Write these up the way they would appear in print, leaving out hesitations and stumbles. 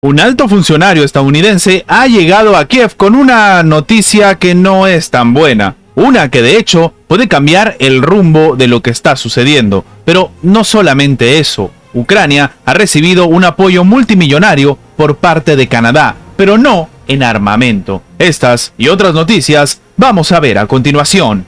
Un alto funcionario estadounidense ha llegado a Kiev con una noticia que no es tan buena. Una que de hecho puede cambiar el rumbo de lo que está sucediendo. Pero no solamente eso. Ucrania ha recibido un apoyo multimillonario por parte de Canadá, pero no en armamento. Estas y otras noticias vamos a ver a continuación.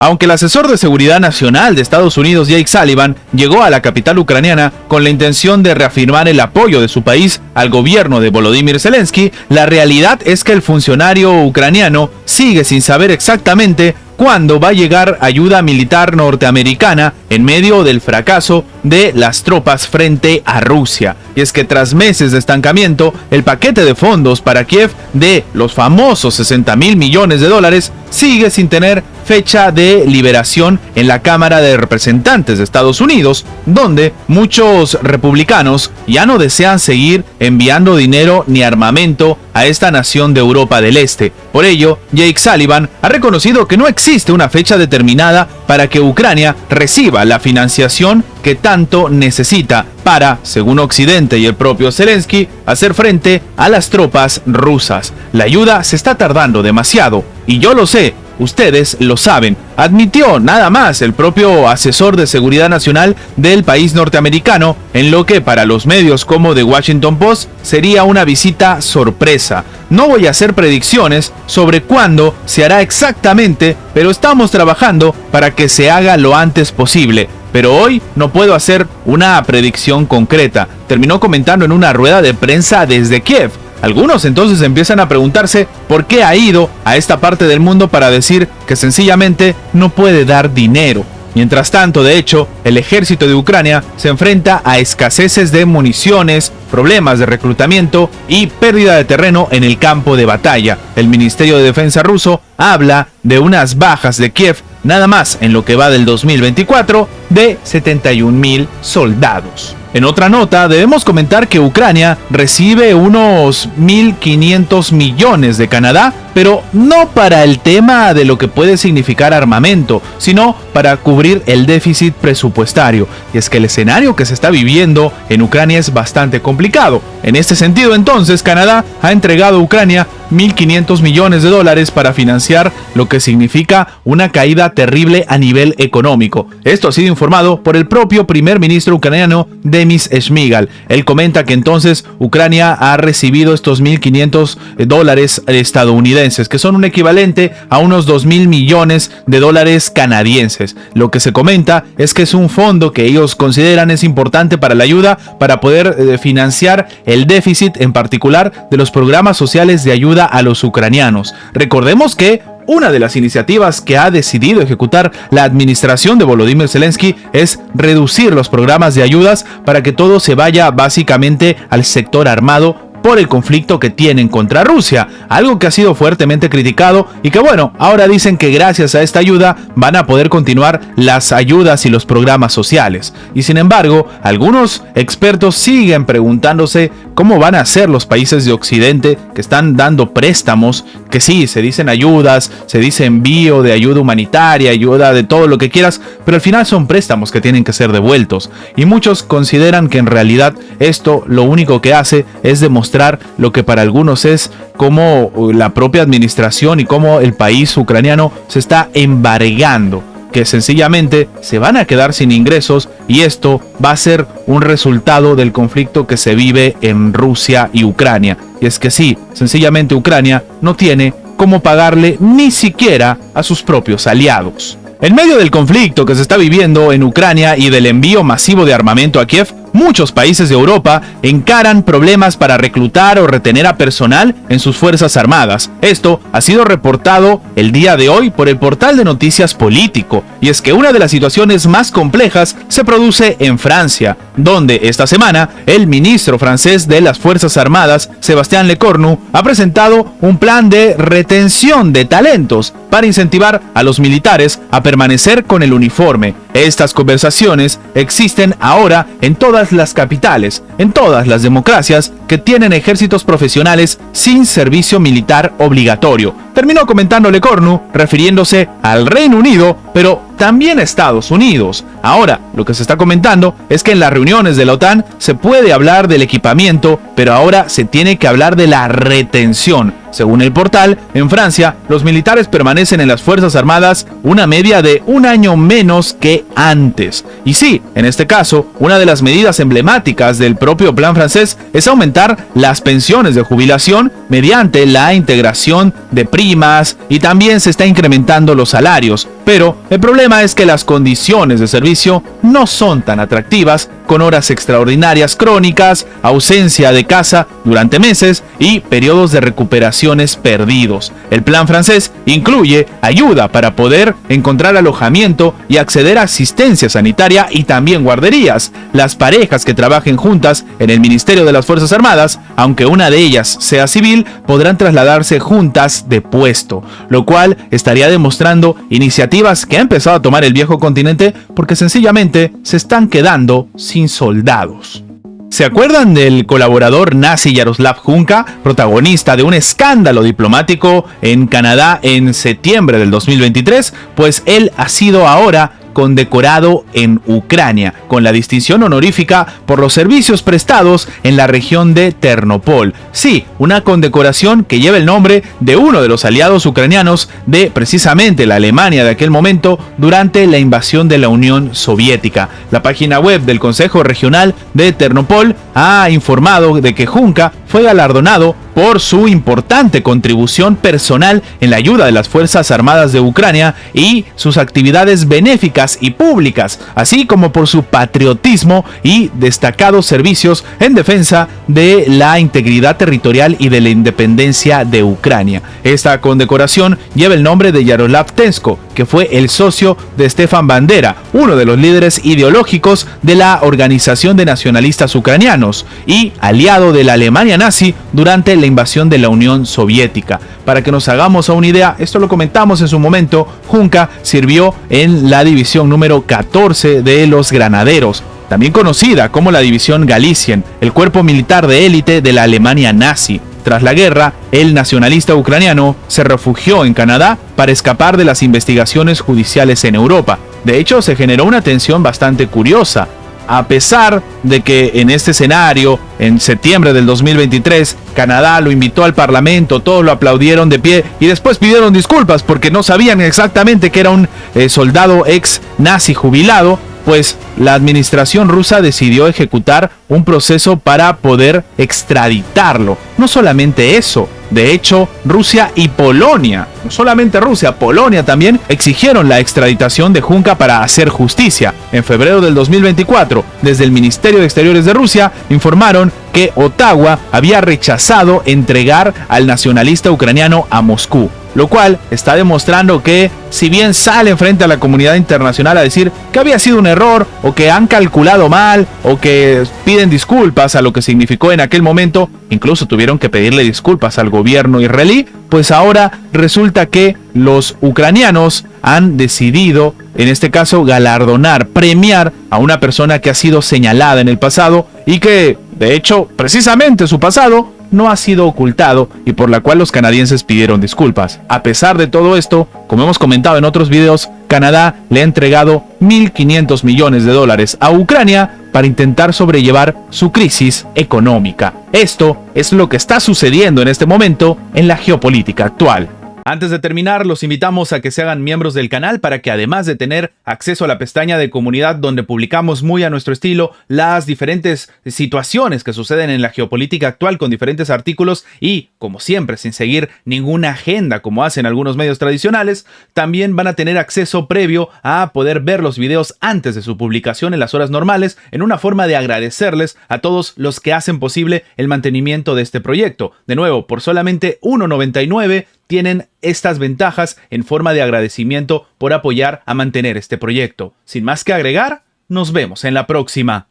Aunque el asesor de seguridad nacional de Estados Unidos, Jake Sullivan, llegó a la capital ucraniana con la intención de reafirmar el apoyo de su país al gobierno de Volodymyr Zelensky, la realidad es que el funcionario ucraniano sigue sin saber exactamente cuándo va a llegar ayuda militar norteamericana en medio del fracaso de las tropas frente a Rusia. Y es que tras meses de estancamiento, el paquete de fondos para Kiev de los famosos 60.000 millones de dólares sigue sin tener fecha de liberación en la Cámara de Representantes de Estados Unidos, donde muchos republicanos ya no desean seguir enviando dinero ni armamento a esta nación de Europa del Este. Por ello, Jake Sullivan ha reconocido que no existe una fecha determinada para que Ucrania reciba la financiación que tanto necesita para, según Occidente y el propio Zelensky, hacer frente a las tropas rusas. La ayuda se está tardando demasiado, y yo lo sé, ustedes lo saben, admitió nada más el propio asesor de seguridad nacional del país norteamericano, en lo que para los medios como The Washington Post sería una visita sorpresa. No voy a hacer predicciones sobre cuándo se hará exactamente, pero estamos trabajando para que se haga lo antes posible. Pero hoy no puedo hacer una predicción concreta, terminó comentando en una rueda de prensa desde Kiev. Algunos entonces empiezan a preguntarse por qué ha ido a esta parte del mundo para decir que sencillamente no puede dar dinero. Mientras tanto, de hecho, el ejército de Ucrania se enfrenta a escaseces de municiones, problemas de reclutamiento y pérdida de terreno en el campo de batalla. El Ministerio de Defensa ruso habla de unas bajas de Kiev nada más en lo que va del 2024 de 71.000 soldados. En otra nota, debemos comentar que Ucrania recibe unos 1.500 millones de Canadá, pero no para el tema de lo que puede significar armamento, sino para cubrir el déficit presupuestario. Y es que el escenario que se está viviendo en Ucrania es bastante complicado. En este sentido, entonces, Canadá ha entregado a Ucrania 1.500 millones de dólares para financiar lo que significa una caída terrible a nivel económico. Esto ha sido informado por el propio primer ministro ucraniano, Denis Shmyhal. Él comenta que entonces Ucrania ha recibido estos 1.500 dólares estadounidenses, que son un equivalente a unos 2.000 millones de dólares canadienses. Lo que se comenta es que es un fondo que ellos consideran es importante para la ayuda, para poder financiar el déficit en particular de los programas sociales de ayuda a los ucranianos. Recordemos que una de las iniciativas que ha decidido ejecutar la administración de Volodymyr Zelensky es reducir los programas de ayudas para que todo se vaya básicamente al sector armado por el conflicto que tienen contra Rusia, algo que ha sido fuertemente criticado y que bueno, ahora dicen que gracias a esta ayuda van a poder continuar las ayudas y los programas sociales. Y sin embargo, algunos expertos siguen preguntándose cómo van a ser los países de Occidente que están dando préstamos, que sí, se dicen ayudas, se dice envío de ayuda humanitaria, ayuda de todo lo que quieras, pero al final son préstamos que tienen que ser devueltos. Y muchos consideran que en realidad esto lo único que hace es demostrar lo que para algunos es como la propia administración y cómo el país ucraniano se está embargando, que sencillamente se van a quedar sin ingresos y esto va a ser un resultado del conflicto que se vive en Rusia y Ucrania. Y es que sí, sencillamente Ucrania no tiene cómo pagarle ni siquiera a sus propios aliados. En medio del conflicto que se está viviendo en Ucrania y del envío masivo de armamento a Kiev, muchos países de Europa encaran problemas para reclutar o retener a personal en sus fuerzas armadas. Esto ha sido reportado el día de hoy por el portal de noticias Político, y es que una de las situaciones más complejas se produce en Francia, donde esta semana el ministro francés de las Fuerzas Armadas, Sébastien Lecornu, ha presentado un plan de retención de talentos para incentivar a los militares a permanecer con el uniforme. Estas conversaciones existen ahora en todas las capitales, en todas las democracias que tienen ejércitos profesionales sin servicio militar obligatorio. Terminó comentando Lecornu refiriéndose al Reino Unido, pero también a Estados Unidos. Ahora, lo que se está comentando es que en las reuniones de la OTAN se puede hablar del equipamiento, pero ahora se tiene que hablar de la retención. Según el portal, en Francia, los militares permanecen en las Fuerzas Armadas una media de un año menos que antes. Y sí, en este caso, una de las medidas emblemáticas del propio plan francés es aumentar las pensiones de jubilación mediante la integración de primas, y también se está incrementando los salarios. Pero el problema es que las condiciones de servicio no son tan atractivas, con horas extraordinarias crónicas, ausencia de casa durante meses y periodos de recuperaciones perdidos. El plan francés incluye ayuda para poder encontrar alojamiento y acceder a asistencia sanitaria y también guarderías. Las parejas que trabajen juntas en el Ministerio de las Fuerzas Armadas, aunque una de ellas sea civil, podrán trasladarse juntas de puesto, lo cual estaría demostrando iniciativas que ha empezado a tomar el viejo continente porque sencillamente se están quedando sin soldados. ¿Se acuerdan del colaborador nazi Jaroslav Hunka, protagonista de un escándalo diplomático en Canadá en septiembre del 2023? Pues él ha sido ahora condecorado en Ucrania con la distinción honorífica por los servicios prestados en la región de Ternopol. Sí, una condecoración que lleva el nombre de uno de los aliados ucranianos de precisamente la Alemania de aquel momento durante la invasión de la Unión Soviética. La página web del Consejo Regional de Ternopol ha informado de que Hunka fue galardonado por su importante contribución personal en la ayuda de las Fuerzas Armadas de Ucrania y sus actividades benéficas y públicas, así como por su patriotismo y destacados servicios en defensa de la integridad territorial y de la independencia de Ucrania. Esta condecoración lleva el nombre de Yaroslav Tensko, que fue el socio de Stefan Bandera, uno de los líderes ideológicos de la Organización de Nacionalistas Ucranianos y aliado de la Alemania nazi durante la invasión de la Unión Soviética. Para que nos hagamos a una idea, esto lo comentamos en su momento, Hunka sirvió en la división número 14 de los Granaderos, también conocida como la División Galicien, el cuerpo militar de élite de la Alemania nazi. Tras la guerra, el nacionalista ucraniano se refugió en Canadá para escapar de las investigaciones judiciales en Europa. De hecho, se generó una tensión bastante curiosa. A pesar de que en este escenario, en septiembre del 2023, Canadá lo invitó al Parlamento, todos lo aplaudieron de pie y después pidieron disculpas porque no sabían exactamente que era un soldado ex nazi jubilado, pues la administración rusa decidió ejecutar un proceso para poder extraditarlo. No solamente eso, de hecho, Rusia y Polonia, no solamente Rusia, Polonia también exigieron la extraditación de Hunka para hacer justicia. En febrero del 2024, desde el Ministerio de Exteriores de Rusia, informaron que Ottawa había rechazado entregar al nacionalista ucraniano a Moscú, lo cual está demostrando que, si bien salen frente a la comunidad internacional a decir que había sido un error, o que han calculado mal, o que piden disculpas a lo que significó en aquel momento, incluso tuvieron que pedirle disculpas al gobierno israelí, pues ahora resulta que los ucranianos han decidido, en este caso, galardonar, premiar a una persona que ha sido señalada en el pasado y que, de hecho, precisamente su pasado no ha sido ocultado y por la cual los canadienses pidieron disculpas. A pesar de todo esto, como hemos comentado en otros videos, Canadá le ha entregado $1.500 millones a Ucrania para intentar sobrellevar su crisis económica. Esto es lo que está sucediendo en este momento en la geopolítica actual. Antes de terminar, los invitamos a que se hagan miembros del canal para que, además de tener acceso a la pestaña de comunidad donde publicamos muy a nuestro estilo las diferentes situaciones que suceden en la geopolítica actual con diferentes artículos y, como siempre, sin seguir ninguna agenda como hacen algunos medios tradicionales, también van a tener acceso previo a poder ver los videos antes de su publicación en las horas normales, en una forma de agradecerles a todos los que hacen posible el mantenimiento de este proyecto. De nuevo, por solamente $1.99 tienen estas ventajas en forma de agradecimiento por apoyar a mantener este proyecto. Sin más que agregar, nos vemos en la próxima.